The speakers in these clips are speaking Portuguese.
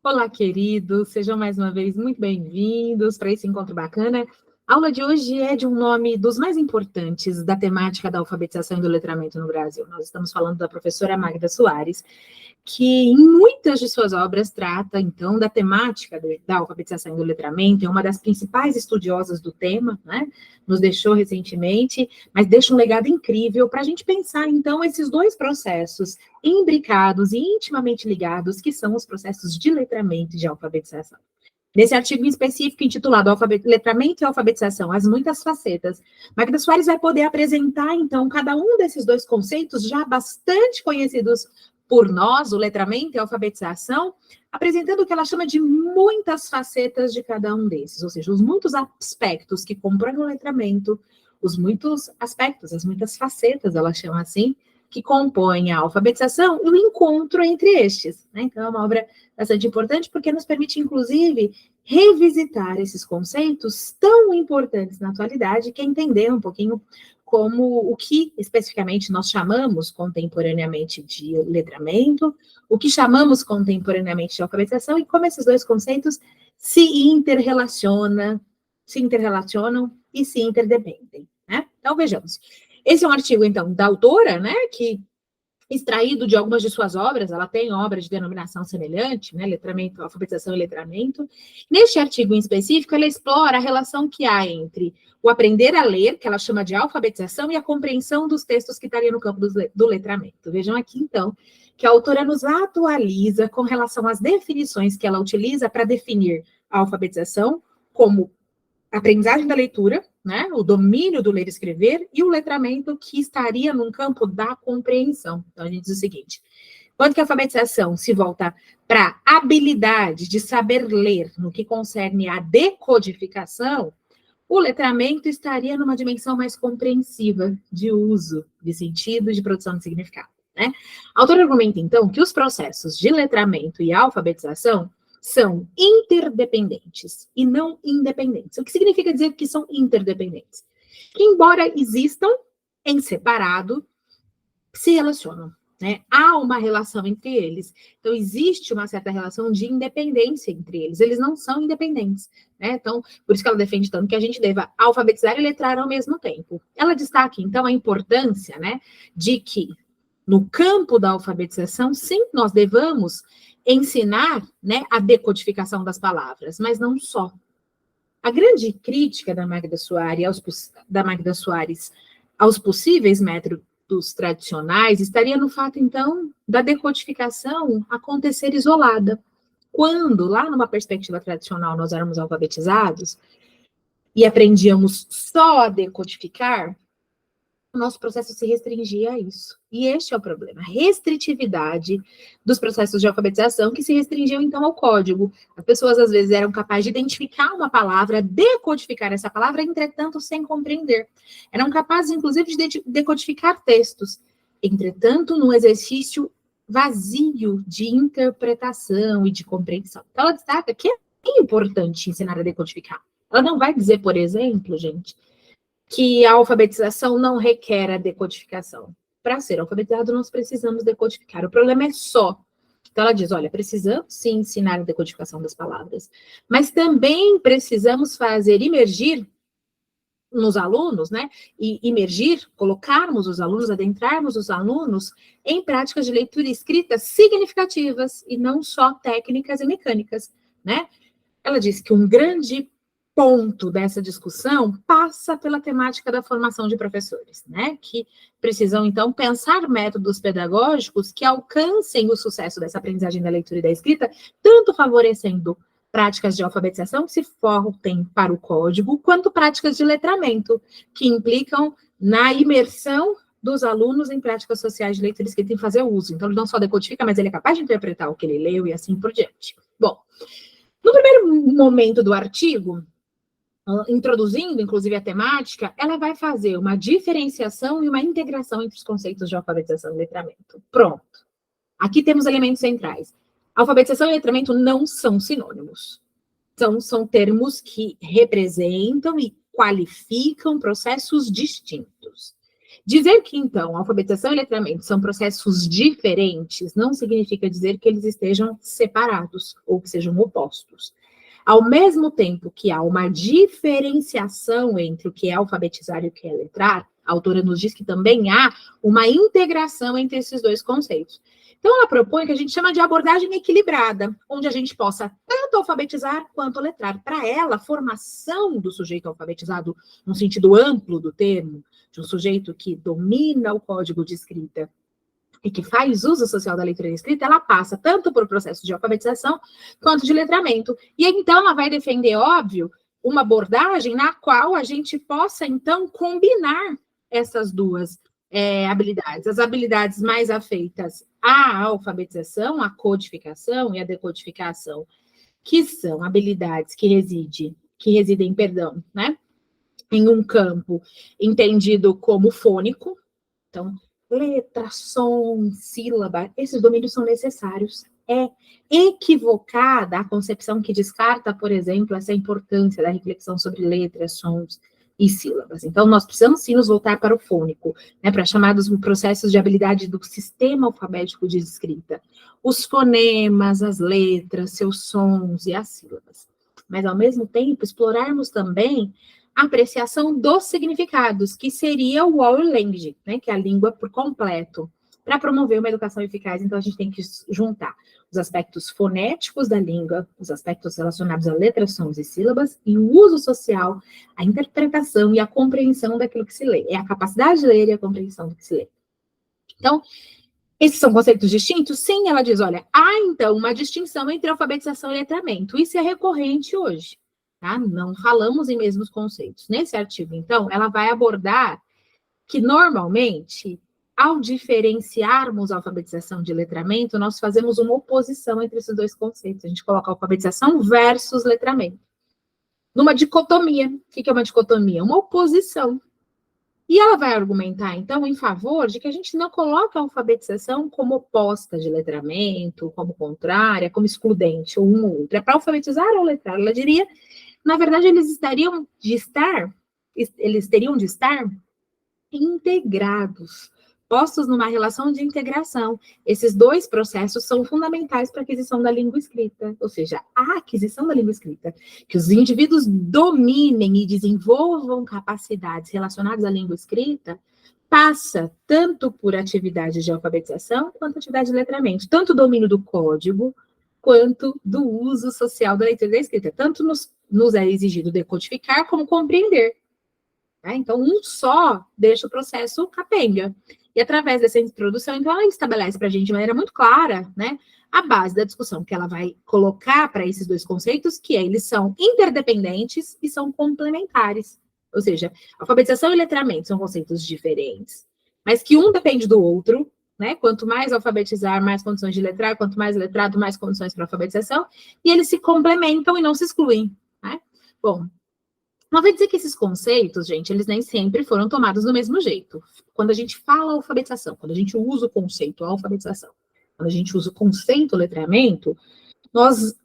Olá, queridos, sejam mais uma vez muito bem-vindos para esse encontro bacana. A aula de hoje é de um nome dos mais importantes da temática da alfabetização e do letramento no Brasil. Nós estamos falando da professora Magda Soares, que em muitas de suas obras trata, então, da temática da alfabetização e do letramento, é uma das principais estudiosas do tema, né? Nos deixou recentemente, mas deixa um legado incrível para a gente pensar, então, esses dois processos imbricados e intimamente ligados, que são os processos de letramento e de alfabetização. Nesse artigo em específico, intitulado Letramento e Alfabetização, as muitas facetas, Magda Soares vai poder apresentar, então, cada um desses dois conceitos já bastante conhecidos por nós, o letramento e a alfabetização, apresentando o que ela chama de muitas facetas de cada um desses, ou seja, os muitos aspectos que compõem o letramento, os muitos aspectos, as muitas facetas, ela chama assim, que compõem a alfabetização e o encontro entre estes. Né? Então, é uma obra bastante importante, porque nos permite, inclusive, revisitar esses conceitos tão importantes na atualidade, que é entender um pouquinho como o que, especificamente, nós chamamos contemporaneamente de letramento, o que chamamos contemporaneamente de alfabetização, e como esses dois conceitos se interrelacionam e se interdependem. Né? Então, vejamos. Esse é um artigo, então, da autora, né, que extraído de algumas de suas obras, ela tem obras de denominação semelhante, né, letramento, alfabetização e letramento. Neste artigo em específico, ela explora a relação que há entre o aprender a ler, que ela chama de alfabetização, e a compreensão dos textos que estaria no campo do letramento. Vejam aqui, então, que a autora nos atualiza com relação às definições que ela utiliza para definir a alfabetização como aprendizagem da leitura, né, o domínio do ler e escrever, e o letramento que estaria no campo da compreensão. Então, a gente diz o seguinte, quando que a alfabetização se volta para a habilidade de saber ler no que concerne a decodificação, o letramento estaria numa dimensão mais compreensiva de uso, de sentido e de produção de significado. Né? A autora argumenta, então, que os processos de letramento e alfabetização são interdependentes e não independentes. O que significa dizer que são interdependentes? Que, embora existam em separado, se relacionam. Né? Há uma relação entre eles. Então, existe uma certa relação de independência entre eles. Eles não são independentes. Né? Então, por isso que ela defende tanto que a gente deva alfabetizar e letrar ao mesmo tempo. Ela destaca, então, a importância, né, de que, no campo da alfabetização, sim, nós devamos ensinar, né, a decodificação das palavras, mas não só. A grande crítica da Magda Soares aos possíveis métodos tradicionais estaria no fato, então, da decodificação acontecer isolada. Quando, lá numa perspectiva tradicional, nós éramos alfabetizados e aprendíamos só a decodificar, o nosso processo se restringia a isso. E este é o problema, a restritividade dos processos de alfabetização que se restringiam, então, ao código. As pessoas, às vezes, eram capazes de identificar uma palavra, decodificar essa palavra, entretanto, sem compreender. Eram capazes, inclusive, de decodificar textos. Entretanto, no exercício vazio de interpretação e de compreensão. Então, ela destaca que é importante ensinar a decodificar. Ela não vai dizer, por exemplo, gente, que a alfabetização não requer a decodificação. Para ser alfabetizado, nós precisamos decodificar. O problema é só. Então, ela diz, olha, precisamos sim ensinar a decodificação das palavras, mas também precisamos fazer imergir nos alunos, né, e imergir, colocarmos os alunos, adentrarmos os alunos em práticas de leitura e escrita significativas, e não só técnicas e mecânicas, né. Ela diz que um grande ponto dessa discussão passa pela temática da formação de professores, né, que precisam, então, pensar métodos pedagógicos que alcancem o sucesso dessa aprendizagem da leitura e da escrita, tanto favorecendo práticas de alfabetização que se voltem para o código, quanto práticas de letramento, que implicam na imersão dos alunos em práticas sociais de leitura e escrita e fazer uso. Então, ele não só decodifica, mas ele é capaz de interpretar o que ele leu e assim por diante. Bom, no primeiro momento do artigo, introduzindo, inclusive, a temática, ela vai fazer uma diferenciação e uma integração entre os conceitos de alfabetização e letramento. Pronto. Aqui temos elementos centrais. Alfabetização e letramento não são sinônimos. São termos que representam e qualificam processos distintos. Dizer que, então, alfabetização e letramento são processos diferentes não significa dizer que eles estejam separados ou que sejam opostos. Ao mesmo tempo que há uma diferenciação entre o que é alfabetizar e o que é letrar, a autora nos diz que também há uma integração entre esses dois conceitos. Então, ela propõe que a gente chama de abordagem equilibrada, onde a gente possa tanto alfabetizar quanto letrar. Para ela, a formação do sujeito alfabetizado, no sentido amplo do termo, de um sujeito que domina o código de escrita e que faz uso social da leitura e escrita, ela passa tanto por processo de alfabetização quanto de letramento. E então ela vai defender, óbvio, uma abordagem na qual a gente possa, então, combinar essas duas habilidades. As habilidades mais afeitas à alfabetização, à codificação e à decodificação, que são habilidades que residem, né, em um campo entendido como fônico. Então, letra, som, sílaba, esses domínios são necessários. É equivocada a concepção que descarta, por exemplo, essa importância da reflexão sobre letras, sons e sílabas. Então, nós precisamos sim nos voltar para o fônico, né, para chamados processos de habilidade do sistema alfabético de escrita. Os fonemas, as letras, seus sons e as sílabas. Mas, ao mesmo tempo, explorarmos também a apreciação dos significados, que seria o all language, né, que é a língua por completo. Para promover uma educação eficaz, então, a gente tem que juntar os aspectos fonéticos da língua, os aspectos relacionados a letras, sons e sílabas, e o uso social, a interpretação e a compreensão daquilo que se lê. É a capacidade de ler e a compreensão do que se lê. Então, esses são conceitos distintos? Sim, ela diz, olha, há, então, uma distinção entre alfabetização e letramento. Isso é recorrente hoje, tá? Não falamos em mesmos conceitos. Nesse artigo, então, ela vai abordar que, normalmente, ao diferenciarmos a alfabetização de letramento, nós fazemos uma oposição entre esses dois conceitos. A gente coloca alfabetização versus letramento. Numa dicotomia. O que é uma dicotomia? Uma oposição. E ela vai argumentar, então, em favor de que a gente não coloca a alfabetização como oposta de letramento, como contrária, como excludente, ou um ou outro. É para alfabetizar ou letrar. Ela diria, na verdade, eles teriam de estar integrados, postos numa relação de integração. Esses dois processos são fundamentais para a aquisição da língua escrita, ou seja, a aquisição da língua escrita, que os indivíduos dominem e desenvolvam capacidades relacionadas à língua escrita, passa tanto por atividades de alfabetização quanto atividade de letramento, tanto o domínio do código quanto do uso social da leitura e da escrita. Tanto nos é exigido decodificar como compreender. Então, um só deixa o processo capenga. E através dessa introdução, então, ela estabelece para a gente de maneira muito clara, né, a base da discussão que ela vai colocar para esses dois conceitos, que eles são interdependentes e são complementares. Ou seja, alfabetização e letramento são conceitos diferentes, mas que um depende do outro, né? Quanto mais alfabetizar, mais condições de letrar, quanto mais letrado, mais condições para alfabetização, e eles se complementam e não se excluem, né? Bom, não vai dizer que esses conceitos, gente, eles nem sempre foram tomados do mesmo jeito. Quando a gente fala alfabetização, quando a gente usa o conceito alfabetização, quando a gente usa o conceito letramento, nós,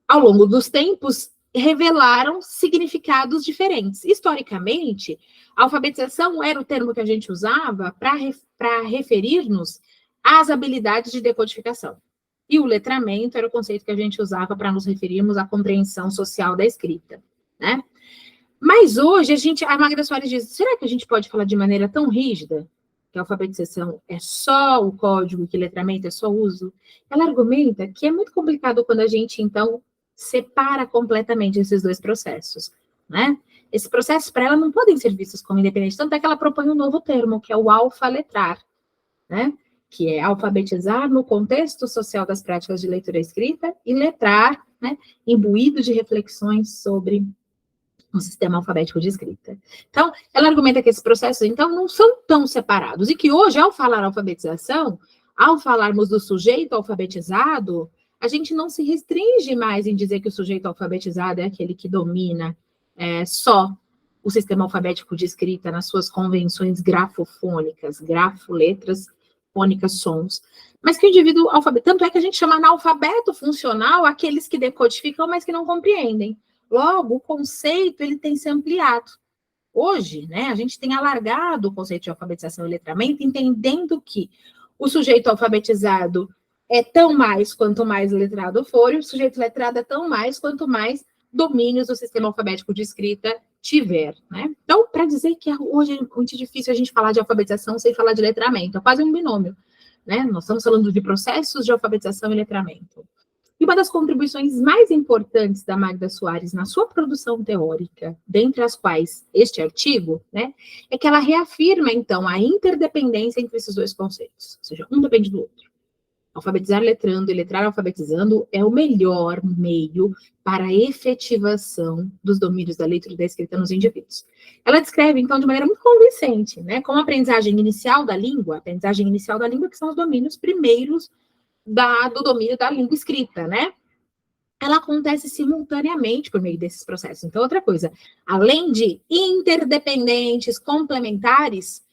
ao longo dos tempos, revelaram significados diferentes. Historicamente, a alfabetização era o termo que a gente usava para referir-nos às habilidades de decodificação. E o letramento era o conceito que a gente usava para nos referirmos à compreensão social da escrita, né? Mas hoje, a Magda Soares diz, será que a gente pode falar de maneira tão rígida que a alfabetização é só o código, que letramento é só uso? Ela argumenta que é muito complicado quando a gente, então, separa completamente esses dois processos, né? Esses processos, para ela, não podem ser vistos como independentes, tanto é que ela propõe um novo termo, que é o alfaletrar, né? Que é alfabetizar no contexto social das práticas de leitura e escrita, e letrar, né? Imbuído de reflexões sobre um sistema alfabético de escrita. Então, ela argumenta que esses processos, então, não são tão separados, e que hoje, ao falar alfabetização, ao falarmos do sujeito alfabetizado, a gente não se restringe mais em dizer que o sujeito alfabetizado é aquele que domina só o sistema alfabético de escrita nas suas convenções grafofônicas, grafo, letras, fônicas, sons, mas que o indivíduo alfabetizado, tanto é que a gente chama analfabeto funcional aqueles que decodificam, mas que não compreendem. Logo, o conceito ele tem se ampliado. Hoje, né, a gente tem alargado o conceito de alfabetização e letramento, entendendo que o sujeito alfabetizado é tão mais quanto mais letrado for, e o sujeito letrado é tão mais quanto mais domínios do sistema alfabético de escrita tiver, né? Então, para dizer que hoje é muito difícil a gente falar de alfabetização sem falar de letramento, é quase um binômio, né? Nós estamos falando de processos de alfabetização e letramento. E uma das contribuições mais importantes da Magda Soares na sua produção teórica, dentre as quais este artigo, né, é que ela reafirma, então, a interdependência entre esses dois conceitos, ou seja, um depende do outro. Alfabetizar letrando e letrar alfabetizando é o melhor meio para a efetivação dos domínios da leitura e da escrita nos indivíduos. Ela descreve, então, de maneira muito convincente, né, como a aprendizagem inicial da língua, que são os domínios primeiros do domínio da língua escrita, né? Ela acontece simultaneamente por meio desses processos. Então, outra coisa, além de interdependentes, complementares,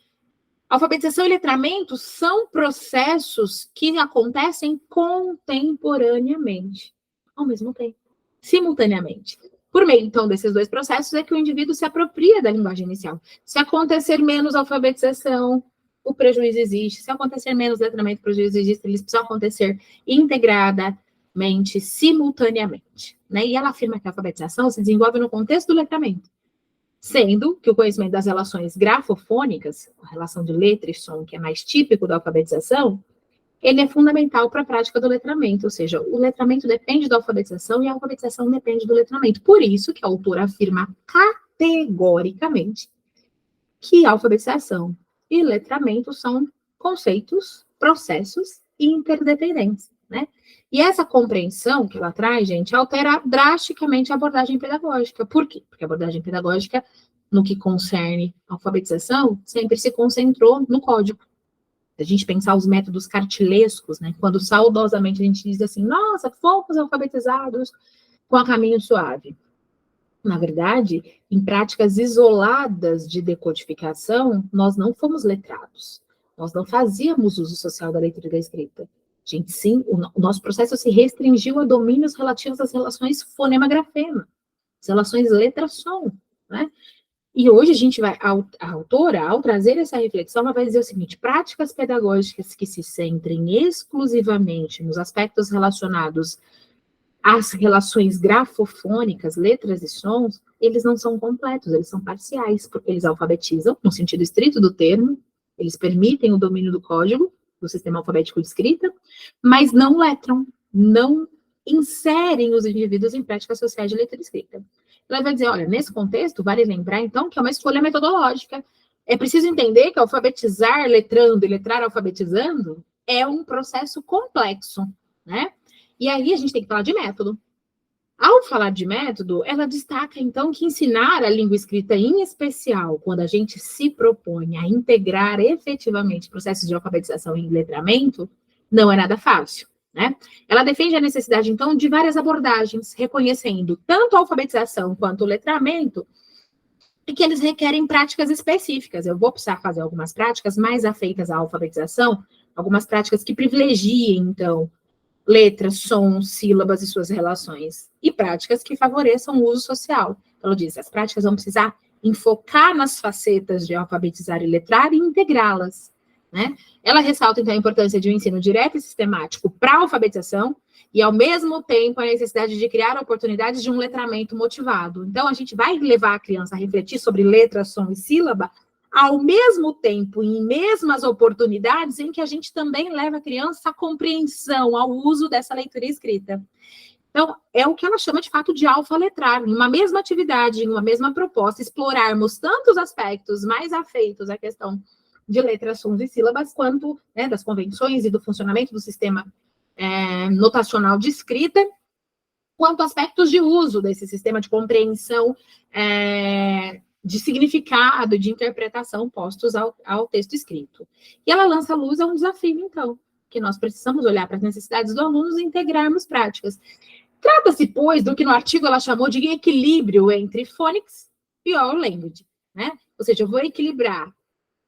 alfabetização e letramento são processos que acontecem contemporaneamente, ao mesmo tempo, simultaneamente. Por meio, então, desses dois processos é que o indivíduo se apropria da linguagem inicial. Se acontecer menos alfabetização, o prejuízo existe. Se acontecer menos letramento, o prejuízo existe. Eles precisam acontecer integradamente, simultaneamente, né? E ela afirma que a alfabetização se desenvolve no contexto do letramento, sendo que o conhecimento das relações grafofônicas, a relação de letra e som, que é mais típico da alfabetização, ele é fundamental para a prática do letramento, ou seja, o letramento depende da alfabetização e a alfabetização depende do letramento. Por isso que a autora afirma categoricamente que a alfabetização e letramento são conceitos, processos interdependentes, né? E essa compreensão que ela traz, gente, altera drasticamente a abordagem pedagógica. Por quê? Porque a abordagem pedagógica, no que concerne a alfabetização, sempre se concentrou no código. Se a gente pensar os métodos cartilescos, né? Quando saudosamente a gente diz assim, nossa, fomos alfabetizados com a caminho suave. Na verdade, em práticas isoladas de decodificação, nós não fomos letrados. Nós não fazíamos uso social da leitura e da escrita. Gente, sim, o nosso processo se restringiu a domínios relativos às relações fonema-grafema, as relações letra-som, né? E hoje a gente vai, a autora, ao trazer essa reflexão, ela vai dizer o seguinte: práticas pedagógicas que se centrem exclusivamente nos aspectos relacionados as relações grafofônicas, letras e sons, eles não são completos, eles são parciais, porque eles alfabetizam, no sentido estrito do termo, eles permitem o domínio do código, do sistema alfabético de escrita, mas não letram, não inserem os indivíduos em práticas sociais de leitura e escrita. Ela vai dizer, olha, nesse contexto, vale lembrar, então, que é uma escolha metodológica. É preciso entender que alfabetizar letrando e letrar alfabetizando é um processo complexo, né? E aí a gente tem que falar de método. Ao falar de método, ela destaca, então, que ensinar a língua escrita, em especial, quando a gente se propõe a integrar efetivamente processos de alfabetização e letramento, não é nada fácil, né? Ela defende a necessidade, então, de várias abordagens, reconhecendo tanto a alfabetização quanto o letramento, e que eles requerem práticas específicas. Eu vou precisar fazer algumas práticas mais afeitas à alfabetização, algumas práticas que privilegiem, então, letras, sons, sílabas e suas relações, e práticas que favoreçam o uso social. Ela diz, as práticas vão precisar enfocar nas facetas de alfabetizar e letrar e integrá-las, né? Ela ressalta, então, a importância de um ensino direto e sistemático para a alfabetização e, ao mesmo tempo, a necessidade de criar oportunidades de um letramento motivado. Então, a gente vai levar a criança a refletir sobre letra, som e sílaba, ao mesmo tempo, em mesmas oportunidades em que a gente também leva a criança à compreensão, ao uso dessa leitura escrita. Então, é o que ela chama de fato de alfa-letrar. Em uma mesma atividade, em uma mesma proposta, explorarmos tantos aspectos mais afeitos à questão de letras, sons e sílabas, quanto, né, das convenções e do funcionamento do sistema notacional de escrita, quanto aspectos de uso desse sistema de compreensão de significado, de interpretação postos ao texto escrito. E ela lança à luz a um desafio, então, que nós precisamos olhar para as necessidades do aluno e integrarmos práticas. Trata-se, pois, do que no artigo ela chamou de equilíbrio entre phonics e oral language, né? Ou seja, eu vou equilibrar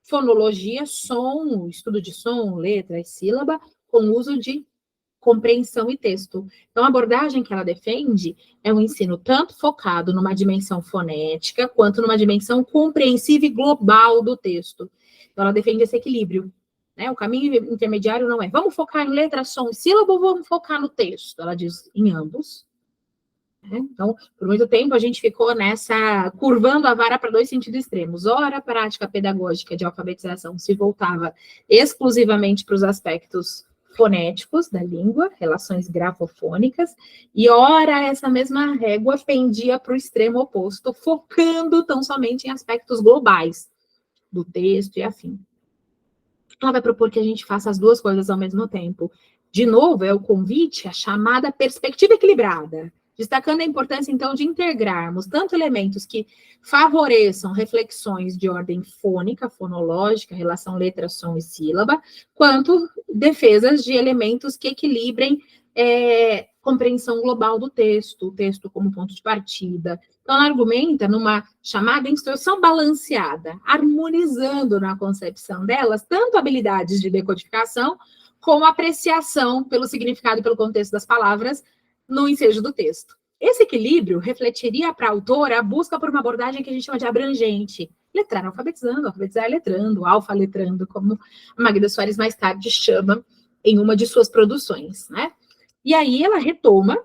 fonologia, som, estudo de som, letra e sílaba, com o uso de compreensão e texto. Então, a abordagem que ela defende é um ensino tanto focado numa dimensão fonética, quanto numa dimensão compreensiva e global do texto. Então, ela defende esse equilíbrio, né? O caminho intermediário não é vamos focar em letra, som e sílaba ou vamos focar no texto? Ela diz em ambos. Então, por muito tempo, a gente ficou nessa, curvando a vara para dois sentidos extremos. Ora, a prática pedagógica de alfabetização se voltava exclusivamente para os aspectos fonéticos da língua, relações grafofônicas, e ora, essa mesma régua pendia para o extremo oposto, focando tão somente em aspectos globais do texto e afim. Ela vai propor que a gente faça as duas coisas ao mesmo tempo. De novo, é o convite à chamada perspectiva equilibrada, destacando a importância, então, de integrarmos tanto elementos que favoreçam reflexões de ordem fônica, fonológica, relação letra, som e sílaba, quanto defesas de elementos que equilibrem compreensão global do texto, o texto como ponto de partida. Então, ela argumenta numa chamada instrução balanceada, harmonizando na concepção delas tanto habilidades de decodificação como apreciação pelo significado e pelo contexto das palavras no ensejo do texto. Esse equilíbrio refletiria para a autora a busca por uma abordagem que a gente chama de abrangente. Letrar alfabetizando, alfabetizar letrando, alfa-letrando, como a Magda Soares mais tarde chama em uma de suas produções, né? E aí ela retoma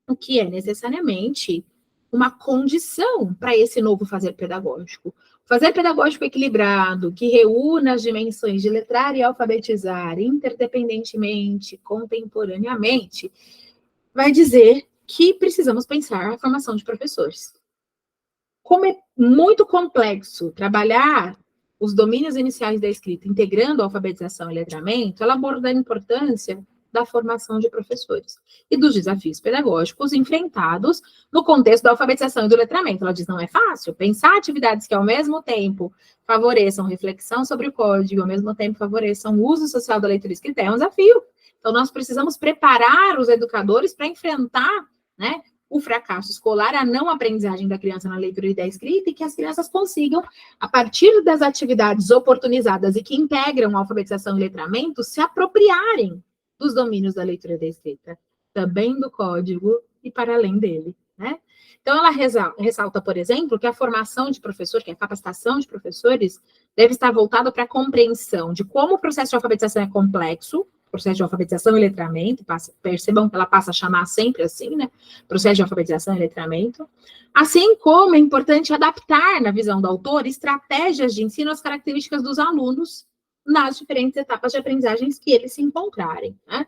o que é necessariamente uma condição para esse novo fazer pedagógico. O fazer pedagógico equilibrado, que reúna as dimensões de letrar e alfabetizar interdependentemente, contemporaneamente, vai dizer que precisamos pensar a formação de professores. Como é muito complexo trabalhar os domínios iniciais da escrita, integrando a alfabetização e letramento, ela aborda a importância da formação de professores e dos desafios pedagógicos enfrentados no contexto da alfabetização e do letramento. Ela diz, não é fácil pensar atividades que, ao mesmo tempo, favoreçam reflexão sobre o código, ao mesmo tempo favoreçam o uso social da leitura e escrita, é um desafio. Então, nós precisamos preparar os educadores para enfrentar, né, o fracasso escolar, a não aprendizagem da criança na leitura e da escrita, e que as crianças consigam, a partir das atividades oportunizadas e que integram a alfabetização e letramento, se apropriarem dos domínios da leitura e da escrita, também do código e para além dele, né? Então, ela ressalta, por exemplo, que a formação de professor, que a capacitação de professores, deve estar voltada para a compreensão de como o processo de alfabetização é complexo, processo de alfabetização e letramento, percebam que ela passa a chamar sempre assim, né? Processo de alfabetização e letramento. Assim como é importante adaptar, na visão do autor, estratégias de ensino às características dos alunos nas diferentes etapas de aprendizagens que eles se encontrarem, né?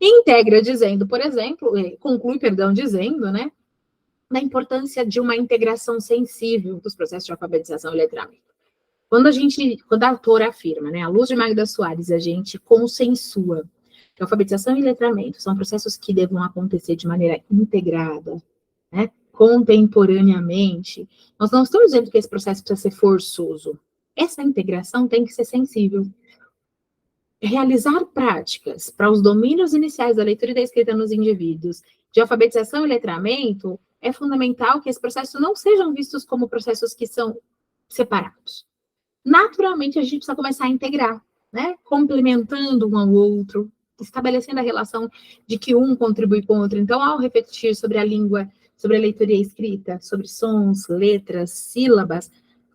E integra dizendo, por exemplo, conclui, dizendo, né, da importância de uma integração sensível dos processos de alfabetização e letramento. Quando a autora afirma, né, à luz de Magda Soares, a gente consensua que alfabetização e letramento são processos que devam acontecer de maneira integrada, né, contemporaneamente, nós não estamos dizendo que esse processo precisa ser forçoso. Essa integração tem que ser sensível. Realizar práticas para os domínios iniciais da leitura e da escrita nos indivíduos, de alfabetização e letramento, é fundamental que esses processos não sejam vistos como processos que são separados. Naturalmente, a gente precisa começar a integrar, né? Complementando um ao outro, estabelecendo a relação de que um contribui com o outro. Então, ao refletir sobre a língua, sobre a leitura e a escrita, sobre sons, letras, sílabas,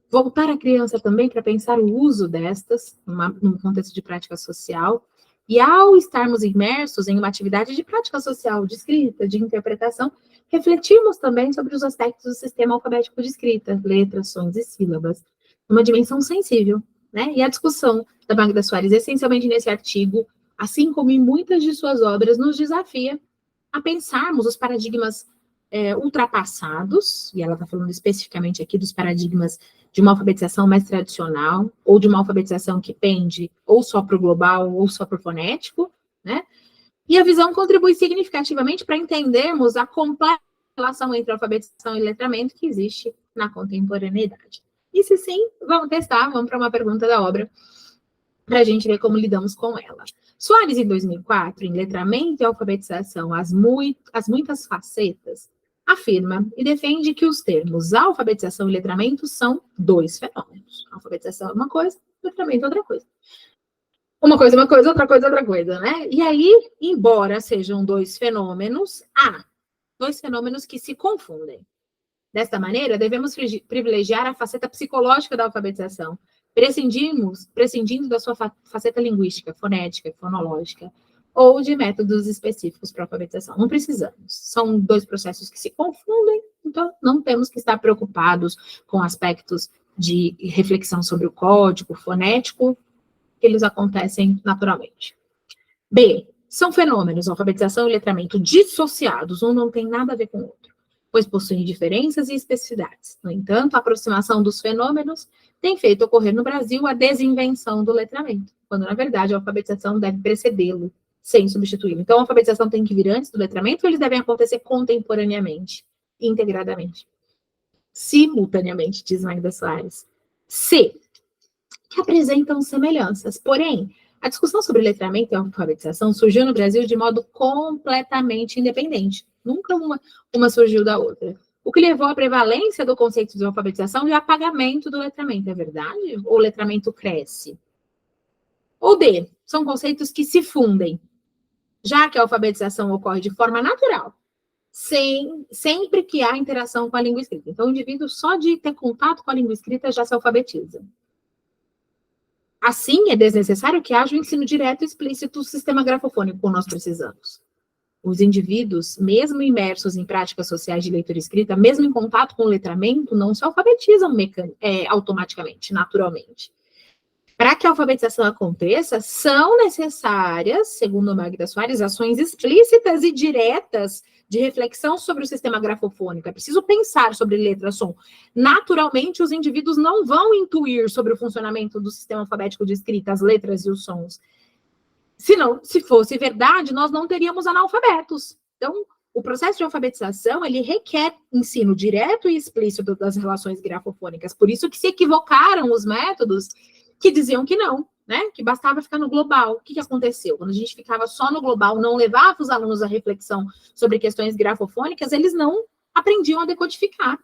voltar a criança também para pensar o uso destas, num contexto de prática social, e ao estarmos imersos em uma atividade de prática social, de escrita, de interpretação, refletirmos também sobre os aspectos do sistema alfabético de escrita, letras, sons e sílabas, numa dimensão sensível, né? E a discussão da Magda Soares, essencialmente nesse artigo, assim como em muitas de suas obras, nos desafia a pensarmos os paradigmas ultrapassados, e ela está falando especificamente aqui dos paradigmas de uma alfabetização mais tradicional, ou de uma alfabetização que pende ou só para o global, ou só para o fonético, né? E a visão contribui significativamente para entendermos a complexa relação entre alfabetização e letramento que existe na contemporaneidade. E se sim, vamos testar, vamos para uma pergunta da obra, para a gente ver como lidamos com ela. Soares, em 2004, em Letramento e Alfabetização, as muitas facetas, afirma e defende que os termos alfabetização e letramento são dois fenômenos. Alfabetização é uma coisa, letramento é outra coisa. Uma coisa, outra coisa, né? E aí, embora sejam dois fenômenos, há dois fenômenos que se confundem. Desta maneira, devemos privilegiar a faceta psicológica da alfabetização, prescindindo da sua faceta linguística, fonética, fonológica, ou de métodos específicos para a alfabetização. Não precisamos. São dois processos que se confundem, então não temos que estar preocupados com aspectos de reflexão sobre o código fonético, que eles acontecem naturalmente. B, são fenômenos, alfabetização e letramento, dissociados, um não tem nada a ver com o outro, pois possuem diferenças e especificidades. No entanto, a aproximação dos fenômenos tem feito ocorrer no Brasil a desinvenção do letramento, quando, na verdade, a alfabetização deve precedê-lo, sem substituí-lo. Então, a alfabetização tem que vir antes do letramento ou eles devem acontecer contemporaneamente, integradamente? Simultaneamente, diz Magda Soares. C, que apresentam semelhanças. Porém, a discussão sobre letramento e alfabetização surgiu no Brasil de modo completamente independente. Nunca uma surgiu da outra. O que levou à prevalência do conceito de alfabetização e ao apagamento do letramento, é verdade? Ou o letramento cresce? Ou D, são conceitos que se fundem, já que a alfabetização ocorre de forma natural, sempre que há interação com a língua escrita. Então, o indivíduo, só de ter contato com a língua escrita, já se alfabetiza. Assim, é desnecessário que haja o ensino direto e explícito do sistema grafofônico que nós precisamos. Os indivíduos, mesmo imersos em práticas sociais de leitura e escrita, mesmo em contato com o letramento, não se alfabetizam automaticamente, naturalmente. Para que a alfabetização aconteça, são necessárias, segundo Magda Soares, ações explícitas e diretas de reflexão sobre o sistema grafofônico. É preciso pensar sobre letra, som. Naturalmente, os indivíduos não vão intuir sobre o funcionamento do sistema alfabético de escrita, as letras e os sons. Se fosse verdade, nós não teríamos analfabetos. Então, o processo de alfabetização, ele requer ensino direto e explícito das relações grafofônicas. Por isso que se equivocaram os métodos que diziam que não, né? Que bastava ficar no global. O que aconteceu? Quando a gente ficava só no global, não levava os alunos à reflexão sobre questões grafofônicas, eles não aprendiam a decodificar,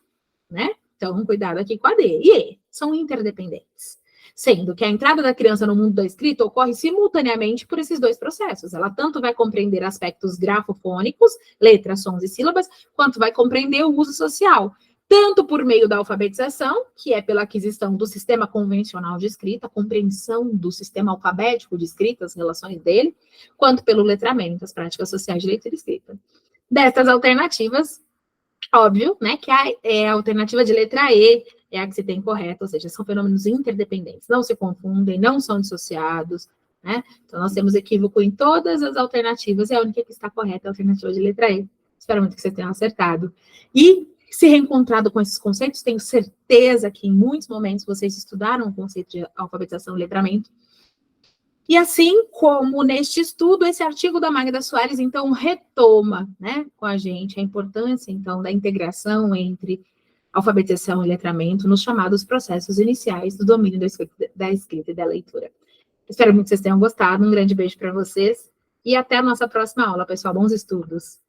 né? Então, cuidado aqui com a D. E E, são interdependentes. Sendo que a entrada da criança no mundo da escrita ocorre simultaneamente por esses dois processos. Ela tanto vai compreender aspectos grafofônicos, letras, sons e sílabas, quanto vai compreender o uso social, tanto por meio da alfabetização, que é pela aquisição do sistema convencional de escrita, a compreensão do sistema alfabético de escrita, as relações dele, quanto pelo letramento, as práticas sociais de leitura e escrita. Destas alternativas, óbvio, né, que a alternativa de letra E é a que se tem correta, ou seja, são fenômenos interdependentes, não se confundem, não são dissociados, né? Então, nós temos equívoco em todas as alternativas, e a única que está correta é a alternativa de letra E. Espero muito que vocês tenham acertado. E, se reencontrado com esses conceitos, tenho certeza que em muitos momentos vocês estudaram o conceito de alfabetização e letramento. E assim como neste estudo, esse artigo da Magda Soares, então, retoma, né, com a gente a importância, então, da integração entre alfabetização e letramento nos chamados processos iniciais do domínio da escrita e da leitura. Espero muito que vocês tenham gostado, um grande beijo para vocês e até a nossa próxima aula, pessoal. Bons estudos!